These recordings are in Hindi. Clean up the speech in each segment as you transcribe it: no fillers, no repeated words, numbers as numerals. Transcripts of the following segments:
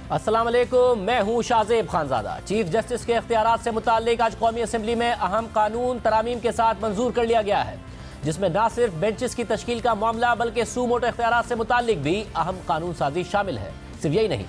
अस्सलाम वालेकुम, मैं हूं शाहजेब खानजादा। चीफ जस्टिस के इख्तियारात से मुताल्लिक आज कौमी असम्बली में अहम कानून तरामीम के साथ मंजूर कर लिया गया है, जिसमें न सिर्फ बेंचेस की तश्कील का मामला बल्कि सू मोटो इख्तियारात से मुताल्लिक भी अहम कानून साजी शामिल है। सिर्फ यही नहीं,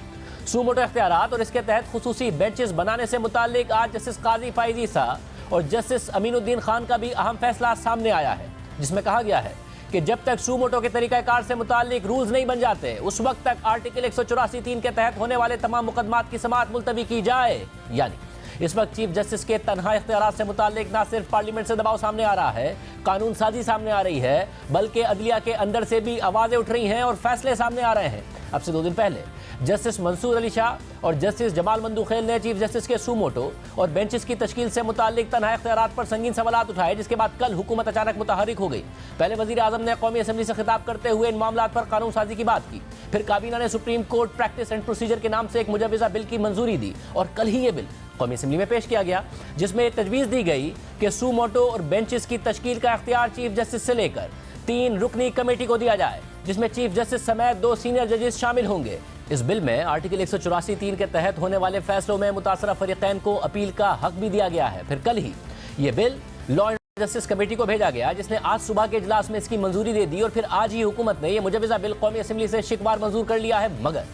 सू मोटो इख्तियारात और इसके तहत खुसूसी बेंचेस बनाने से मुताल्लिक आज जस्टिस काजी फाइज ईसा और जस्टिस अमीनुद्दीन खान का भी अहम फैसला सामने आया है, जिसमें कहा गया है कि जब तक सू मोटो के तरीक़ाकार से मुताल्लिक रूल्स नहीं बन जाते उस वक्त तक आर्टिकल 184(3) के तहत होने वाले तमाम मुकदमात की समाअत मुलतवी की जाए। यानी इस वक्त चीफ जस्टिस के तनहा इख्तियारात से मुताल्लिक न सिर्फ पार्लियामेंट से दबाव सामने आ रहा है, कानून साजी सामने आ रही है, बल्कि अदलिया के अंदर से भी आवाज़ें उठ रही हैं और फैसले सामने आ रहे हैं। अब से 2 दिन पहले जस्टिस मंसूर अली शाह और जस्टिस जमाल मंदूखेल ने चीफ जस्टिस के सू मोटो और बेंचेस की तश्कील से मुताल्लिक तनहा इख्तियारात पर संगीन सवालात उठाए, जिसके बाद कल हुकूमत अचानक मुतहर्रिक हो गई। पहले वजीर आजम ने कौमी असम्बली से खिताब करते हुए इन मामलात पर कानून साजी की बात की। फिर काबीना ने supreme court practice and procedure के नाम से एक मुजव्वज़ा बिल की मंजूरी दी और कल ही ये बिल कौमी असम्बली में पेश किया गया, जिसमें तजवीज़ दी गई कि सू मोटो और बेंचेस की तश्कील का इख्तियार चीफ जस्टिस से लेकर 3 रुकनी कमेटी को दिया जाए, जिसमें चीफ जस्टिस समेत 2 सीनियर जजेस शामिल होंगे। इस बिल में आर्टिकल 184(3) के तहत होने वाले फैसलों में मुतासरा फरीकैन को अपील का हक भी दिया गया है। फिर कल ही ये bill law and justice committee को भेजा गया, जिसने आज सुबह के इजलास में इसकी मंजूरी दे दी और फिर आज ही हुकूमत ने यह मुजव्वज़ा बिल कौमी असम्बली से शिकवार मंजूर कर लिया है। मगर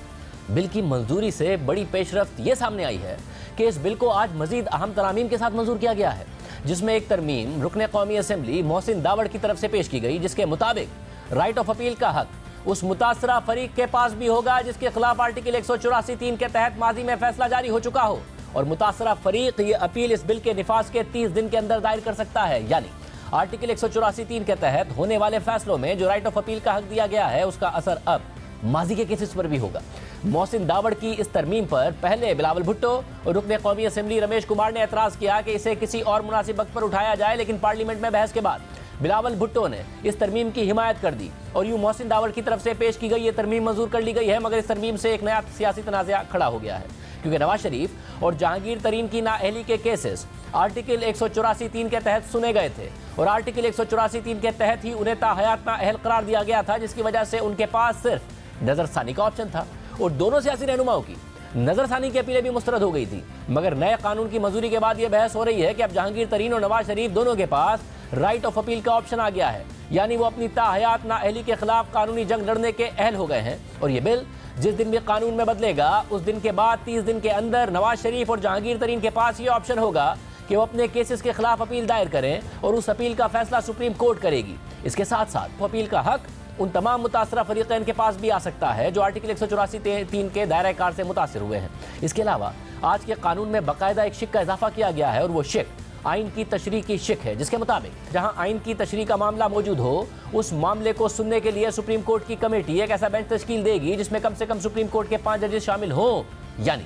बिल की मंजूरी से बड़ी पेशरफ्त ये सामने आई है कि इस बिल को आज मजीद अहम तरामीम के साथ मंजूर किया गया है, जिसमें एक तरमीम रुकने कौमी असम्बली मोहसिन दावड़ की तरफ से पेश की गई, जिसके मुताबिक राइट ऑफ अपील का हक उस मुतासरा फरीक के पास भी होगा जिसके खिलाफ आर्टिकल 184(3) के तहत माजी में फैसला जारी हो चुका हो, और मुतासरा फरीक ये अपील इस बिल के निफाज के 30 दिन के अंदर दायर कर सकता है। यानी आर्टिकल 184(3) के तहत होने वाले फैसलों में जो राइट ऑफ अपील का हक दिया गया है, उसका असर अब माजी के केसेस पर भी होगा। मोहसिन दावड़ की इस तरमीम पर पहले बिलावल भुट्टो और रुकने कौमी असम्बली रमेश कुमार ने एतराज़ किया कि इसे किसी और मुनासिब वक्त पर उठाया जाए, लेकिन पार्लियामेंट में बहस के बाद बिलावल भुट्टो ने इस तरमीम की हिमायत कर दी और यूं मोहसिन दावड़ की तरफ से पेश की गई ये तरमीम मंजूर कर ली गई है। मगर इस तरमीम से एक नया सियासी तनाज़ा खड़ा हो गया है, क्योंकि नवाज शरीफ और जहांगीर तरीन की नाअहली के केसेस आर्टिकल 184(3) के तहत सुने गए थे और आर्टिकल 184(3) के तहत ही उन्हें ताहयात नाअहल करार दिया गया था, जिसकी वजह से उनके पास सिर्फ नजरसानी का ऑप्शन था और दोनों सियासी रहनुमाओं की नजरसानी की अपीलें भी मुस्तरद हो गई थी। मगर नए कानून की मंजूरी के बाद यह बहस हो रही है कि अब जहांगीर तरीन और नवाज शरीफ दोनों के पास राइट ऑफ अपील का ऑप्शन आ गया है, यानी वो अपनी ताहयात नाअहली के खिलाफ कानूनी जंग लड़ने के अहल हो गए हैं। और ये बिल जिस दिन भी कानून में बदलेगा उस दिन के बाद 30 दिन के अंदर नवाज शरीफ और जहांगीर तरीन के पास ये ऑप्शन होगा कि वो अपने केसेस के खिलाफ अपील दायर करें और उस अपील का फैसला सुप्रीम कोर्ट करेगी। इसके साथ साथ अपील का हक उन तमाम मुतासरा फरीकैन के पास भी आ सकता है जो आर्टिकल 184(3) के दायरा कार से मुतासर हुए हैं। इसके अलावा आज के कानून में बाकायदा एक शिक का इजाफा किया गया है और वो शिक आइन की तशरीह की शिक है, जिसके मुताबिक जहां आइन की तशरीह का मामला मौजूद हो, उस मामले को सुनने के लिए सुप्रीम कोर्ट की कमेटी एक ऐसा बेंच तश्कील देगी जिसमें कम से कम सुप्रीम कोर्ट के 5 जजेस शामिल हों। यानी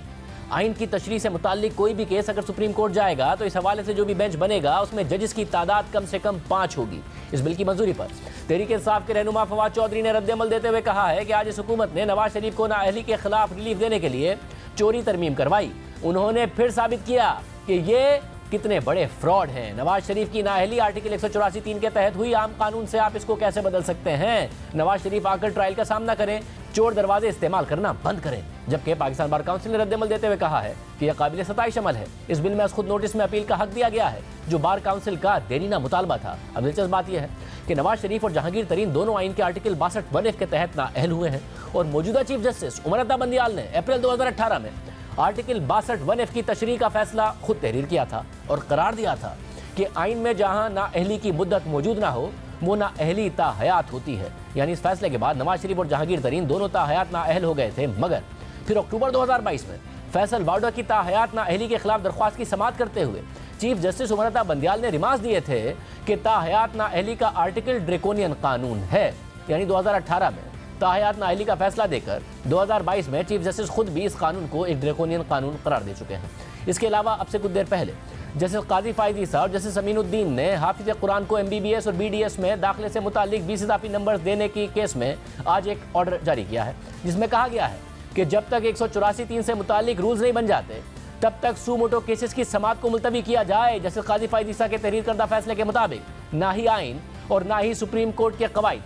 आइन की तशरीह से मुताल्लिक कोई भी केस अगर सुप्रीम कोर्ट जाएगा तो इस हवाले से जो भी बेंच बनेगा उसमें जजेस की तादाद कम से कम 5 होगी। इस बिल की मंजूरी पर तहरीक इंसाफ के रहनुमा फवाद चौधरी ने रद्द-ए-अमल देते हुए कहा है कि आज इस हुकूमत ने नवाज शरीफ को नाअहली के खिलाफ रिलीफ देने के लिए चोरी तरमीम करवाई। उन्होंने फिर साबित किया कि ये कितने बड़े फ्रॉड हैं। नवाज शरीफ की नाअहली आर्टिकल 184(3) के तहत हुई, आम कानून से आप इसको कैसे बदल सकते हैं? नवाज शरीफ आकर ट्रायल का सामना करें, चोर दरवाजे इस्तेमाल करना बंद करें। जबकि पाकिस्तान बार काउंसिल ने रद्द-ए-अमल देते हुए कहा है कि यह काबिल सताइश अमल है। इस बिल में खुद नोटिस में अपील का हक दिया गया है, जो बार काउंसिल का देरीना मुतालबा था। अब दिलचस्प बात यह है कि नवाज शरीफ और जहांगीर तरीन दोनों आइन के आर्टिकल 62(1) के तहत नाअहल हुए हैं और मौजूदा चीफ जस्टिस उमर अता बंदियाल ने अप्रैल 2018 में आर्टिकल 62(1) की तशरीह का फैसला खुद तहरीर किया था और करार दिया था कि आइन में जहां नाअहली की मुद्दत मौजूद ना हो वो नाअहली ताहयात होती है। यानी इस फैसले के बाद नवाज शरीफ और जहांगीर तरीन दोनों ताहयात नाअहल हो गए थे। मगर फिर अक्टूबर 2022 में फैसल वार्डा की ताहयात नाअहली के खिलाफ दरख्वास्त की समाअत करते हुए चीफ जस्टिस उमर अता बंदियाल ने रिमार्क्स दिए थे कि ताहयात नाअहली का आर्टिकल ड्रेकोनियन कानून है। यानी 2018 में ताहयात नाअहली का फैसला देकर 2022 में चीफ जस्टिस खुद भी इस कानून को एक ड्रेकोनियन कानून करार दे चुके हैं। इसके अलावा अब से कुछ देर पहले जस्टिस काजी फाइज ईसा और जस्टिस अमीनुद्दीन ने हाफिज कुरान को MBBS और BDS में दाखिले से मुताल्लिक 20 इजाफी नंबर देने की केस में आज एक ऑर्डर जारी किया है, जिसमें कहा गया है कि जब तक 184(3) से मुताल्लिक रूल्स नहीं बन जाते तब तक सू मोटो केसेस की समाअत को मुलतवी किया जाए। जस्टिस काजी फाइज ईसा के तहरीर करदा फैसले के मुताबिक ना ही आइन और ना ही सुप्रीम कोर्ट के कवायद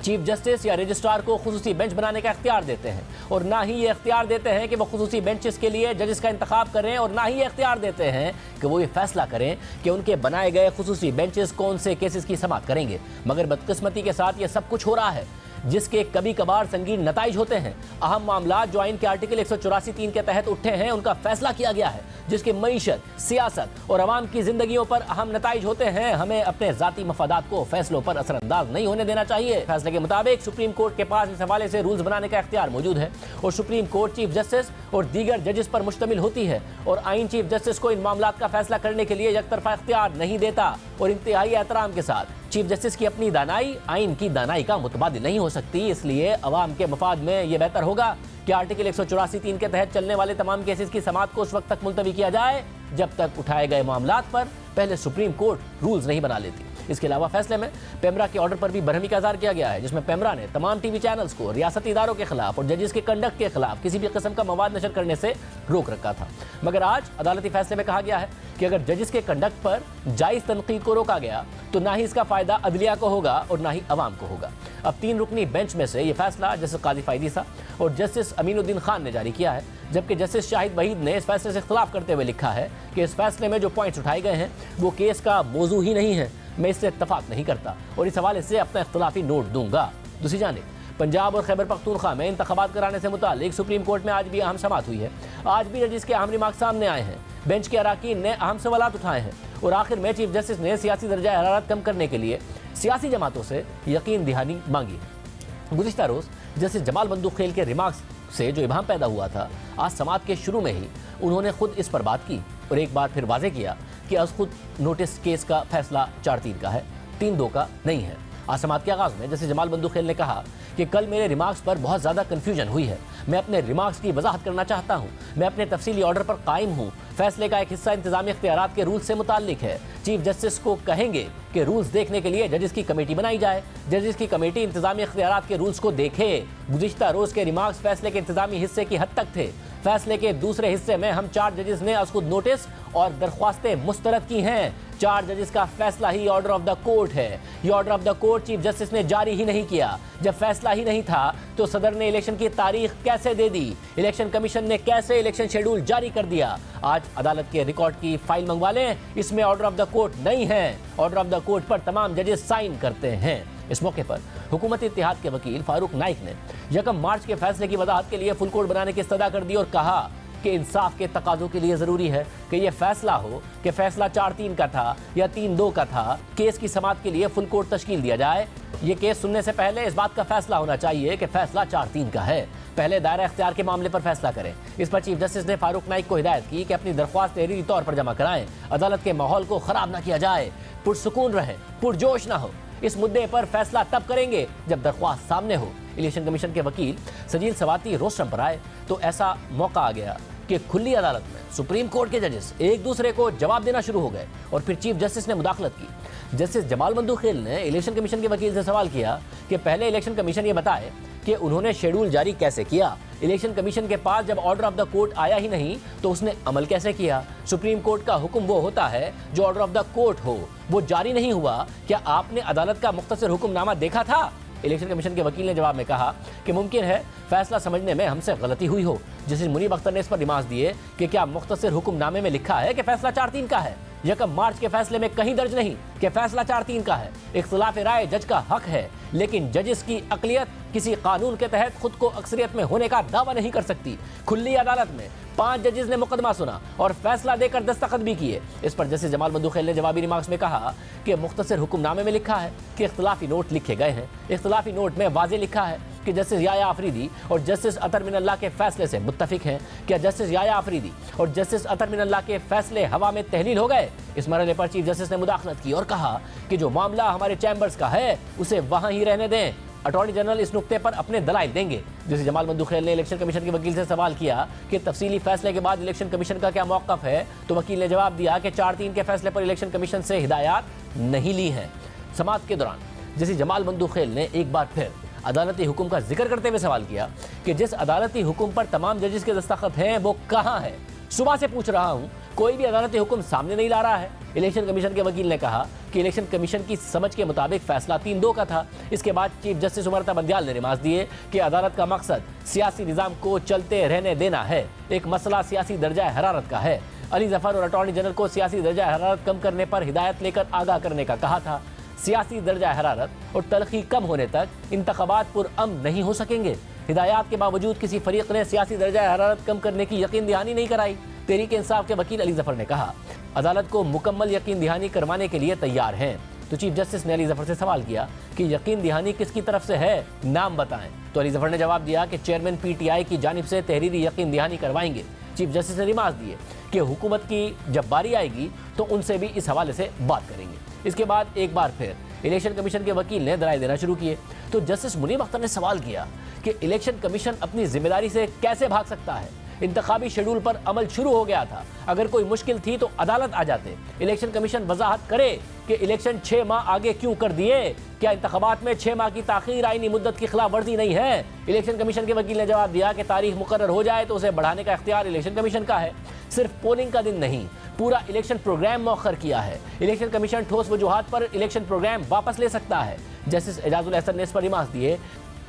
चीफ जस्टिस या रजिस्ट्रार को खुसूसी बेंच बनाने का इख्तियार देते हैं, और ना ही ये इख्तियार देते हैं कि वो खुसूसी बेंचेस के लिए जजेस का इंतखाब करें, और ना ही ये इख्तियार देते हैं कि वो ये फैसला करें कि उनके बनाए गए खुसूसी बेंचेस कौन से केसेस की समाअत करेंगे। मगर बदकिस्मती के साथ ये सब कुछ हो रहा है, जिसके कभी कभार संगीन नताइज होते हैं। अहम मामला जो आइन के आर्टिकल 184(3) के तहत उठे हैं, उनका फैसला किया गया है, जिसके मईशत, सियासत और अवाम की जिंदगियों पर अहम नताइज होते हैं। हमें अपने जाती मफादात को फैसलों पर असरअंदाज नहीं होने देना चाहिए। फैसले के मुताबिक सुप्रीम कोर्ट के पास इस हवाले से रूल्स बनाने का इख्तियार मौजूद है, और सुप्रीम कोर्ट चीफ जस्टिस और दीगर जजेस पर मुश्तमिल होती है, और आइन चीफ जस्टिस को इन मामलात का फैसला करने के लिए यकतरफा इख्तियार नहीं देता, और इंतहाई एहतराम के साथ चीफ जस्टिस की अपनी दानाई आइन की दानाई का मुतबादिल नहीं हो सकती। इसलिए अवाम के मफाद में यह बेहतर होगा कि आर्टिकल 184(3) के तहत चलने वाले तमाम केसेस की समाअत को उस वक्त तक मुलतवी किया जाए जब तक उठाए गए मामलात पर पहले सुप्रीम कोर्ट रूल्स नहीं बना लेती। इसके अलावा फैसले में पेमरा के ऑर्डर पर भी बरहमी का इज़हार किया गया है, जिसमें पेमरा ने तमाम टीवी चैनल्स को रियासती इदारों के खिलाफ और जजेस के कंडक्ट के खिलाफ किसी भी किस्म का मवाद नशर करने से रोक रखा था। मगर आज अदालती फैसले में कहा गया है कि अगर जजेस के कंडक्ट पर जायज़ तनकीद को रोका गया तो ना ही इसका फ़ायदा अदलिया को होगा और ना ही अवाम को होगा। अब 3 रुकनी बेंच में से ये फैसला जस्टिस काजी फायदीसा और जस्टिस अमीनुद्दीन खान ने जारी किया है, जबकि जस्टिस शाहिद वहीद ने इस फैसले से इख्तिलाफ करते हुए लिखा है कि इस फैसले में जो पॉइंट्स उठाए गए हैं वो केस का मौजू ही नहीं है। मैं इससे इत्तफाक नहीं करता और इस हवाले से अपना इख्तिलाफी नोट दूंगा। दूसरी जानिब पंजाब और खैबर पख्तूनख्वा में इंतखाबात कराने से मुतालिक सुप्रीम कोर्ट में आज भी अहम समाअत हुई है। आज भी जजेस के अहम रिमार्क्स सामने आए हैं, बेंच के अराकीन ने अहम सवालात उठाए हैं, और आखिर में चीफ जस्टिस ने सियासी दर्जा हरारत कम करने के लिए सियासी जमातों से यकीन दहानी मांगी है। गुज़िश्ता रोज़ जस्टिस जमाल बंदूखेल के रिमार्क्स से जो इबाहम पैदा हुआ था, आज समाअत के शुरू में ही उन्होंने खुद इस पर बात की और एक बार फिर वाज़ेह किया कि आज खुद नोटिस केस का फैसला 4-3 का है, 3-2 का नहीं है। आज समाअत के आगाज़ में जैसे जमाल बंदूखेल ने कहा कि कल मेरे रिमार्क्स पर बहुत ज़्यादा कन्फ्यूजन हुई है, मैं अपने रिमार्क्स की वजाहत करना चाहता हूँ, मैं अपने तफसीली ऑर्डर पर कायम हूँ। फैसले का एक हिस्सा इंतजामी इख्तियारात के रूल्स से मुताल्लिक है। चीफ जस्टिस को कहेंगे कि रूल्स देखने के लिए जजेस की कमेटी बनाई जाए, जजेस की कमेटी इंतजामी इख्तियारात के रूल्स को देखे। गुज़िश्ता रोज़ के रिमार्क्स फैसले के इंतजामी हिस्से की हद तक थे। फैसले के दूसरे हिस्से में हम 4 जजेस ने आज खुद नोटिस और दरख्वास्तें मुस्तरद की हैं। 4 जजेस का फैसला ही ऑर्डर ऑफ द कोर्ट है। ये order of the court chief justice ने जारी ही नहीं किया। जब फैसला ही नहीं था तो सदर ने इलेक्शन की तारीख कैसे दे दी? इलेक्शन कमीशन ने कैसे इलेक्शन शेड्यूल जारी कर दिया? आज अदालत के रिकॉर्ड की फाइल मंगवा लें, इसमें ऑर्डर ऑफ द कोर्ट नहीं है। ऑर्डर ऑफ द कोर्ट पर तमाम जजेस साइन करते हैं। इस मौके पर हुकूमती इत्तेहाद के वकील फारूक नाइक ने 1 मार्च के फैसले की वजाहत के लिए फुल कोर्ट बनाने की इस्तदा कर दी और कहा कि इंसाफ के तकाज़ों के लिए ज़रूरी है कि यह फैसला हो कि फैसला 4-3 का था या 3-2 का था। केस की समाअत के लिए फुल कोर्ट तश्कील दिया जाए। ये केस सुनने से पहले इस बात का फैसला होना चाहिए कि फैसला 4-3 का है। पहले दायरा इख्तियार के मामले पर फैसला करें। इस पर चीफ जस्टिस ने फारूक नाइक को हिदायत की कि अपनी दरख्वास्त तहरीरी तौर पर जमा कराएं। अदालत के माहौल को ख़राब ना किया जाए, पुरसुकून रहे, पुरजोश ना हो। इस मुद्दे पर फैसला तब करेंगे जब दरख्वास्त सामने हो। इलेक्शन कमीशन के वकील सजील सवाती रोस्टम पर आए तो ऐसा मौका आ गया कि खुली अदालत में सुप्रीम कोर्ट के जजेस एक दूसरे को जवाब देना शुरू हो गए और फिर चीफ जस्टिस ने मुदाखलत की। जस्टिस जमाल बंदूखेल ने इलेक्शन कमीशन के वकील से सवाल किया कि पहले इलेक्शन कमीशन ये बताए कि उन्होंने शेड्यूल जारी कैसे किया। इलेक्शन कमीशन के पास जब ऑर्डर ऑफ द कोर्ट आया ही नहीं तो उसने अमल कैसे किया? सुप्रीम कोर्ट का हुक्म वो होता है जो ऑर्डर ऑफ द कोर्ट हो, वो जारी नहीं हुआ। क्या आपने अदालत का मुख्तसर हुक्मनामा देखा था? इलेक्शन कमीशन के वकील ने जवाब में कहा कि मुमकिन है फैसला समझने में हमसे गलती हुई हो। जस्टिस मुनीब अख्तर ने इस पर रिमार्क्स दिए कि क्या मुख्तसर हुक्मनामे में लिखा है कि फैसला 4-3 का है? 1 मार्च के फैसले में कहीं दर्ज नहीं कि फैसला 4-3 का है। इख्तिलाफ राय जज का हक है, लेकिन जजेस की अकलियत किसी कानून के तहत खुद को अक्सरियत में होने का दावा नहीं कर सकती। खुली अदालत में 5 जजेस ने मुकदमा सुना और फैसला देकर दस्तखत भी किए। इस पर जस्टिस जमाल बंदूखेल ने जवाबी रिमार्क्स में कहा कि मुख्तसर हुक्मनामे में लिखा है कि इख्तिलाफी नोट लिखे गए हैं। इख्तिलाफी नोट में वाज़ेह लिखा है कि जस्टिस याया आफरीदी और जस्टिस अतर मिनल्लाह के फैसले से मुत्तफिक हैं। क्या जस्टिस याया आफरीदी और जस्टिस अतर मिनल्लाह के फैसले हवा में तहलील हो गए? इस मरहले पर चीफ जस्टिस ने मुदाखलत की और कहा कि जो मामला हमारे चैम्बर्स का है उसे वहां ही रहने दें। अटॉर्नी जनरल इस नुक्ते पर अपने दलाइल देंगे। जैसे जमाल बंदूखेल ने इलेक्शन कमीशन के वकील से सवाल किया कि तफसीली फैसले के बाद इलेक्शन कमीशन का क्या मौक़िफ़ है, तो वकील ने जवाब दिया कि 4-3 के फैसले पर इलेक्शन कमीशन से हिदायत नहीं ली है। समाअत के दौरान जैसे जमाल बंदूखेल ने एक बार फिर अदालती हुक्म का जिक्र करते हुए सवाल किया कि जिस अदालती हुक्म पर तमाम जजेस के दस्तखत हैं वो कहाँ है? सुबह से पूछ रहा हूँ कोई भी अदालती हुक्म सामने नहीं ला रहा है। इलेक्शन कमीशन के वकील ने कहा कि इलेक्शन कमीशन की समझ के मुताबिक फैसला 3-2 का था। इसके बाद चीफ जस्टिस उमर अता बंदयाल ने रिमार्क्स दिए कि अदालत का मकसद सियासी निज़ाम को चलते रहने देना है। एक मसला सियासी दर्जा हरारत का है। अली जफर और अटॉर्नी जनरल को सियासी दर्जा हरारत कम करने पर हिदायत लेकर आगाह करने का कहा था। सियासी दर्जा हरारत और तलखी कम होने तक इंतखाबात पुरअमन नहीं हो सकेंगे। हिदायत के बावजूद किसी फरीक ने सियासी दर्जा हरारत कम करने की यकीन दहानी नहीं कराई। तहरीक इंसाफ के वकील अली जफर ने कहा, अदालत को मुकम्मल यकीन दहानी करवाने के लिए तैयार हैं। तो चीफ जस्टिस ने अली जफर से सवाल किया कि यकीन दहानी किसकी तरफ से है, नाम बताएं। तो अली जफर ने जवाब दिया कि चेयरमैन PTI की जानिब से तहरीरी यकीन दहानी करवाएंगे। चीफ जस्टिस ने रिमार्क्स दिए कि हुकूमत की जब बारी आएगी तो उनसे भी इस हवाले से बात करेंगे। इसके बाद एक बार फिर इलेक्शन कमीशन के वकील ने दलाइल देना शुरू किए। तो जस्टिस मुनीब अख्तर ने सवाल किया कि इलेक्शन कमीशन अपनी जिम्मेदारी से कैसे भाग सकता है। इंतखाबी शेड्यूल पर अमल शुरू हो गया था। अगर कोई मुश्किल थी तो अदालत आ जाते। इलेक्शन कमीशन वजाहत करे कि इलेक्शन 6 माह आगे क्यों कर दिए। क्या इंतखाबात में 6 माह की ताखीर आईनी मुद्दत की खिलाफ वर्जी नहीं है। इलेक्शन कमीशन के वकील ने जवाब दिया कि तारीख मुकर्रर हो जाए तो उसे बढ़ाने का इख्तियार इलेक्शन कमीशन का है। सिर्फ पोलिंग का दिन नहीं, पूरा इलेक्शन प्रोग्राम मौखर किया है। इलेक्शन कमीशन ठोस वजूहात पर इलेक्शन प्रोग्राम वापस ले सकता है। जस्टिस एजाजुल एहसन ने इस पर रिमार्क्स दिए,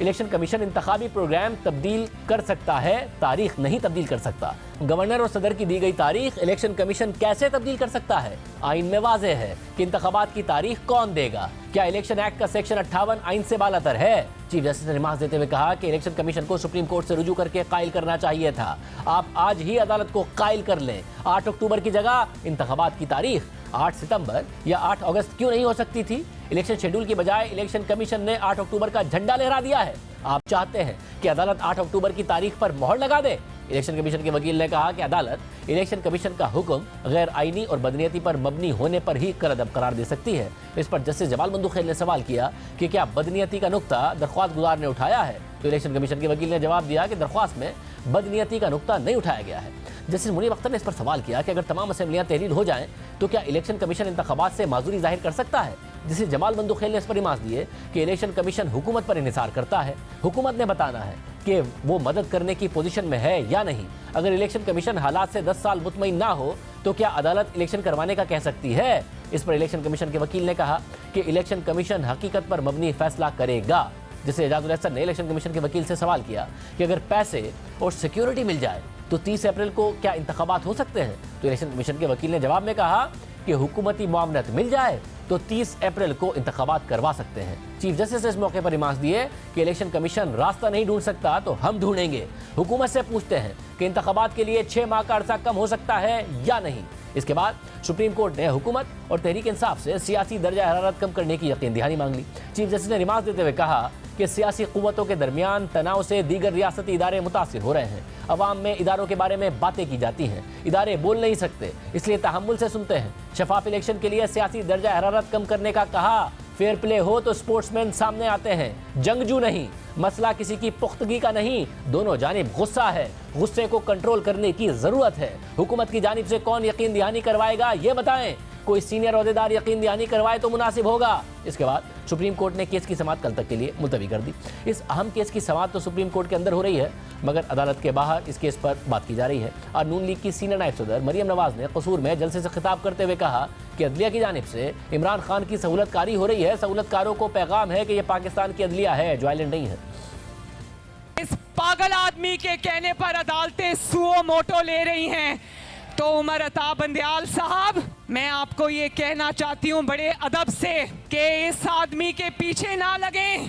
इलेक्शन कमीशन इंतखाबी प्रोग्राम तब्दील कर सकता है, तारीख नहीं तब्दील कर सकता। गवर्नर और सदर की दी गई तारीख इलेक्शन कमीशन कैसे तब्दील कर सकता है। आइन में वाज़ेह है कि इंतखाबात की तारीख कौन देगा। क्या इलेक्शन एक्ट का सेक्शन 58 आइन से बालातर है। चीफ जस्टिस ने रिमार्क्स देते हुए कहा कि इलेक्शन कमीशन को सुप्रीम कोर्ट से रुजू करके कायल करना चाहिए था। आप आज ही अदालत को कायल कर लें। 8 अक्टूबर की जगह इंतखाबात की तारीख 8 सितंबर या 8 अगस्त क्यों नहीं हो सकती थी। इलेक्शन शेड्यूल की बजाय इलेक्शन कमीशन ने 8 अक्टूबर का झंडा लहरा दिया है। आप चाहते हैं कि अदालत 8 अक्टूबर की तारीख पर मोहर लगा दे। इलेक्शन कमीशन के वकील ने कहा कि अदालत इलेक्शन कमीशन का हुक्म गैर आईनी और बदनीयती पर मबनी होने पर ही करदम करार दे सकती है। इस पर जस्टिस जमाल मंदुखेल ने सवाल किया कि क्या बदनीयती का नुक्ता दरख्वास्त गुजार ने उठाया है। तो इलेक्शन कमीशन के वकील ने जवाब दिया कि दरख्वास्त में बदनीयती का नुक्ता नहीं उठाया गया है। जस्टिस मुनीब अख्तर ने इस पर सवाल किया कि अगर तमाम असेंबलियां तहलील हो जाएं तो क्या इलेक्शन कमीशन इंतखाबात से माजूरी जाहिर कर सकता है। जिसे जमाल मंदुखेल ने इस पर रिमार्क्स दिए कि इलेक्शन कमीशन हुकूमत पर इन्हिसार करता है। हुकूमत ने बताना है कि वो मदद करने की पोजीशन में है या नहीं। अगर इलेक्शन कमीशन हालात से 10 साल मुतमईन ना हो तो क्या अदालत इलेक्शन करवाने का कह सकती है। इस पर इलेक्शन कमीशन के वकील ने कहा कि इलेक्शन कमीशन हकीकत पर मबनी फैसला करेगा। जिसे एजाजुल एहसन ने इलेक्शन कमीशन के वकील से सवाल किया कि अगर पैसे और सिक्योरिटी मिल जाए तो 30 अप्रैल को क्या इंतखाबात हो सकते हैं। तो इलेक्शन कमीशन के वकील ने जवाब में कहा कि हुकूमती मुआवनत मिल जाए तो 30 अप्रैल को इंतखाबात करवा सकते हैं। चीफ जस्टिस ने इस मौके पर रिमार्क्स दिए कि इलेक्शन कमीशन रास्ता नहीं ढूंढ सकता तो हम ढूंढेंगे। हुकूमत से पूछते हैं कि इंतखाबात के लिए 6 माह का अरसा कम हो सकता है या नहीं। इसके बाद सुप्रीम कोर्ट ने हुकूमत और तहरीक इंसाफ से सियासी दर्जा हरारत कम करने की यकीन दहानी मांग ली। चीफ जस्टिस ने रिमार्क्स देते हुए कहा कि सियासी कुव्वतों के दरमियान तनाव से दीगर रियासती इदारे मुतासिर हो रहे हैं। अवाम में इदारों के बारे में बातें की जाती हैं। इदारे बोल नहीं सकते, इसलिए तहम्मुल से सुनते हैं। शफाफ इलेक्शन के लिए सियासी दर्जा हरारत कम करने का कहा। फेयर प्ले हो तो स्पोर्ट्समैन सामने आते हैं, जंगजू नहीं। मसला किसी की पुख्तगी का नहीं, दोनों जानिब गुस्सा है। गुस्से को कंट्रोल करने की जरूरत है। हुकूमत की जानिब से कौन यकीन दहानी करवाएगा ये बताएं। कोई सीनियर ओहदेदार यकीन दहानी करवाए तो मुनासिब होगा। इसके बाद सुप्रीम कोर्ट ने केस की समाअत कल तक के लिए मुलतवी कर दी। इस अहम केस की समाअत तो सुप्रीम कोर्ट के अंदर हो रही है, मगर अदालत के बाहर इस केस पर बात की जा रही है। और नून लीग की सीनियर नायब सदर मरियम नवाज ने कसूर में जलसे से खिताब करते हुए कहा कि अदलिया की जानिब से इमरान खान की सहूलतकारी हो रही है। सहूलतकारों को पैगाम है कि ये पाकिस्तान की अदलिया है, जो आइलैंड नहीं है। इस पागल आदमी के कहने पर अदालतें सुओ मोटो ले रही हैं। तो उमर अता बंदयाल साहब, मैं आपको ये कहना चाहती हूँ बड़े अदब से कि इस आदमी के पीछे ना लगें।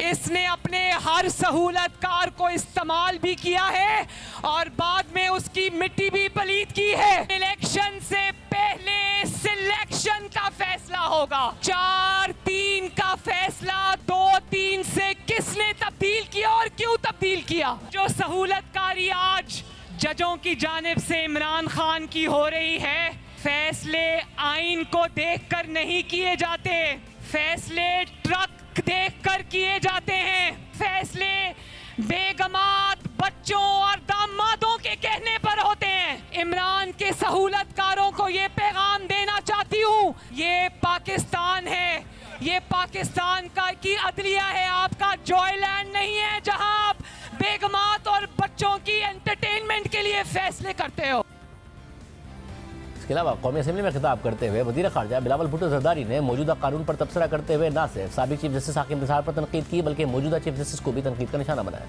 इसने अपने हर सहूलतकार को इस्तेमाल भी किया है और बाद में उसकी मिट्टी भी पलीद की है। इलेक्शन से पहले सिलेक्शन का फैसला होगा। 4-3 का फैसला 2-3 से किसने तब्दील किया और क्यों तब्दील किया। जो सहूलतकारी आज जजों की जानिब से इमरान खान की हो रही है, फैसले आइन को देखकर नहीं किए जाते, फैसले ट्रक देखकर किए जाते हैं, फैसले बेगमात बच्चों और दामादों के कहने पर होते हैं। इमरान के सहूलतकारों को ये पैगाम देना चाहती हूँ, ये पाकिस्तान है, ये पाकिस्तान का की अदलिया है, आपका जॉयलैंड नहीं है जहां आप बेगमात और बच्चों की एंटरटेनमेंट के लिए फैसले करते हो। इसके अलावा कौमी असेंबली में खिताब करते हुए वज़ीर ख़ारजा बिलावल भुट्टो ज़रदारी ने मौजूदा कानून पर तबसरा करते हुए न सिर्फ साबिक़ चीफ जस्टिस हाकिम निसार पर तनकीद की बल्कि मौजूदा चीफ जस्टिस को भी तनकीद का निशाना बनाया।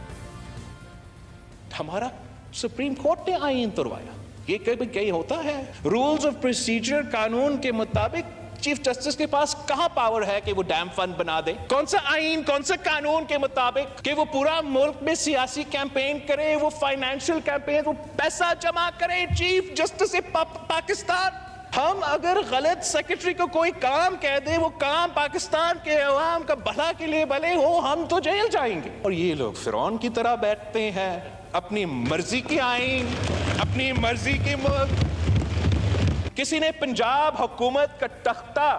हमारा सुप्रीम कोर्ट ने आईन तोड़वाया, ये कभी कहीं होता है? रूल्स ऑफ प्रोसीजर कानून के मुताबिक चीफ जस्टिस के पास कहां पावर है कि वो डैम फंड बना दे? कौन सा आईन, कौन सा कानून के मुताबिक कि वो पूरा मुल्क में सियासी कैंपेन करे, वो फाइनेंशियल कैंपेन, वो पैसा जमा करे? Chief justice Pakistan. हम अगर गलत सेक्रेटरी को कोई काम कह दे, वो काम पाकिस्तान के अवाम का भला के लिए भले हो, हम तो जेल जाएंगे। और ये लोग फिरौन की तरह बैठते हैं, अपनी मर्जी की आईन, अपनी मर्जी की मुल्क। किसी ने पंजाब हुकूमत का तख्ता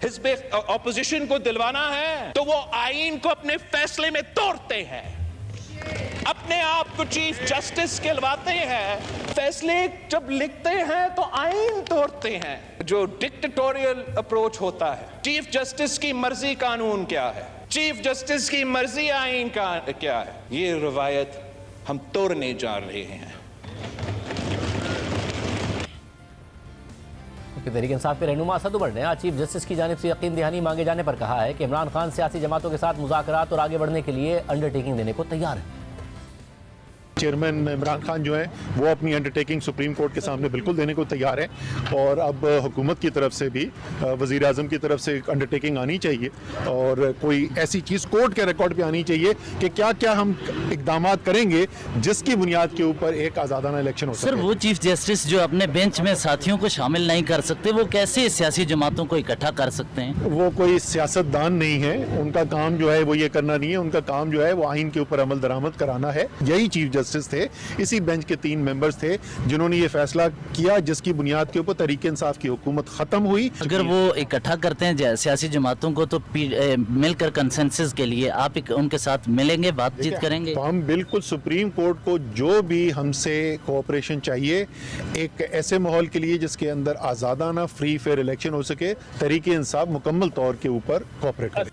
हिज़्ब ऑपोजिशन को दिलवाना है तो वो आईन को अपने फैसले में तोड़ते हैं, अपने आप को चीफ जस्टिस कहलवाते हैं, फैसले जब लिखते हैं तो आईन तोड़ते हैं। जो डिक्टेटोरियल अप्रोच होता है, चीफ जस्टिस की मर्जी कानून क्या है, चीफ जस्टिस की मर्जी आईन का क्या है, ये रवायत हम तोड़ने जा रहे हैं। तहरीक इंसाफ के रहनुमा असद उमर ने आज चीफ जस्टिस की जानिब से यकीन दहानी मांगे जाने पर कहा है कि इमरान खान सियासी जमातों के साथ मुज़ाकरात और आगे बढ़ने के लिए अंडरटेकिंग देने को तैयार है। चेयरमैन इमरान खान जो है वो अपनी अंडरटेकिंग सुप्रीम कोर्ट के सामने बिल्कुल देने को तैयार है और अब हुकूमत की तरफ से भी वज़ीर आज़म की तरफ से एक अंडरटेकिंग आनी चाहिए और कोई ऐसी चीज़ कोर्ट के रिकॉर्ड पे आनी चाहिए कि क्या क्या हम इकदाम करेंगे जिसकी बुनियाद के ऊपर एक आज़ादाना इलेक्शन हो सके। सर, वो चीफ जस्टिस जो अपने बेंच में साथियों को शामिल नहीं कर सकते, वो कैसे सियासी जमातों को इकट्ठा कर सकते हैं? वो कोई सियासतदान नहीं है, उनका काम जो है वो ये करना नहीं है, उनका काम जो है वो आइन के ऊपर अमल दरामद कराना है। यही चीफ जस्टिस थे, इसी बेंच के 3 मेंबर्स थे जिन्होंने ये फैसला किया जिसकी बुनियाद के ऊपर तहरीक इंसाफ की हुकूमत खत्म हुई। अगर वो इकट्ठा करते हैं सियासी जमातों को तो मिलकर कंसेंसस के लिए आप उनके साथ मिलेंगे, बातचीत करेंगे? तो हम बिल्कुल सुप्रीम कोर्ट को जो भी हमसे कोऑपरेशन चाहिए एक ऐसे माहौल के लिए जिसके अंदर आज़ादाना फ्री फेयर इलेक्शन हो सके, तहरीक इंसाफ मुकम्मल तौर के ऊपर कोऑपरेट करे।